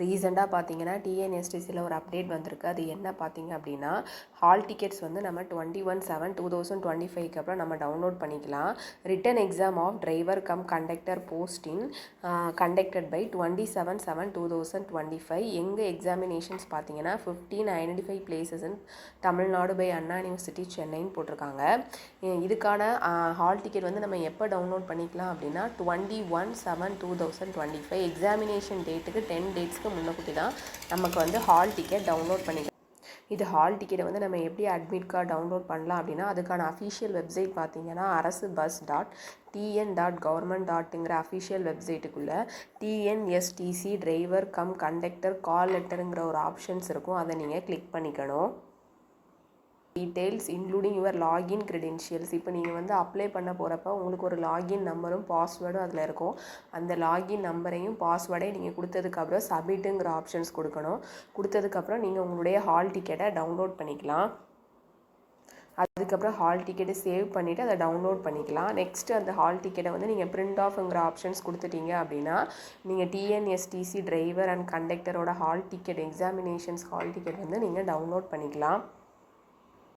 ரீசெண்டாக பார்த்தீங்கன்னா டிஎன்எஸ்டிசியில் ஒரு அப்டேட் வந்திருக்கு. அது என்ன பார்த்தீங்க அப்படின்னா, ஹால் டிக்கெட்ஸ் வந்து நம்ம 21/7/2025க்கு அப்புறம் நம்ம டவுன்லோட் பண்ணிக்கலாம். Written exam of driver cum conductor posting conducted by 27/7/2025. எங்கள் எக்ஸாமினேஷன்ஸ் பார்த்தீங்கன்னா 15 identify places in Tamil Nadu by Anna university சென்னைன்னு போட்டிருக்காங்க. இதுக்கான ஹால் டிக்கெட் வந்து நம்ம எப்போ டவுன்லோட் பண்ணிக்கலாம் அப்படின்னா 21/7/2025 எக்ஸாமினேஷன் டேட்டுக்கு 10 டேட்ஸ்க்கு முன்னக்கூட்டி தான் நமக்கு வந்து ஹால் டிக்கெட் டவுன்லோட் பண்ணிக்கலாம். இது ஹால் டிக்கெட்டை வந்து நம்ம எப்படி அட்மிட் கார்டு டவுன்லோட் பண்ணலாம் அப்படின்னா, அதுக்கான அஃபிஷியல் வெப்சைட் பார்த்தீங்கன்னா arasubus.tn.government.ங்கிற அஃபிஷியல் வெப்சைட்டுக்குள்ளே TNSTC driver cum conductor call லெட்டருங்கிற ஒரு ஆப்ஷன்ஸ் இருக்கும். அதை நீங்கள் கிளிக் பண்ணிக்கணும். Details including your login credentials. இப்போ நீங்கள் வந்து அப்ளை பண்ண போகிறப்ப உங்களுக்கு ஒரு லாகின் நம்பரும் பாஸ்வேர்டும் அதில் இருக்கும். அந்த லாகின் நம்பரையும் பாஸ்வேர்டையும் நீங்கள் கொடுத்ததுக்கப்புறம் சப்மிட்டுங்கிற ஆப்ஷன்ஸ் கொடுக்கணும். கொடுத்ததுக்கப்புறம் நீங்கள் உங்களுடைய ஹால் டிக்கெட்டை டவுன்லோட் பண்ணிக்கலாம். அதுக்கப்புறம் ஹால் டிக்கெட்டை சேவ் பண்ணிவிட்டு அதை டவுன்லோட் பண்ணிக்கலாம். நெக்ஸ்ட்டு அந்த ஹால் டிக்கெட்டை வந்து நீங்கள் பிரிண்ட் ஆஃப்ங்கிற ஆப்ஷன்ஸ் கொடுத்துட்டீங்க அப்படின்னா நீங்கள் டிஎன்எஸ்டிசி டிரைவர் அண்ட் கண்டக்டரோட hall ticket examinations hall ticket வந்து நீங்கள் டவுன்லோட் பண்ணிக்கலாம்.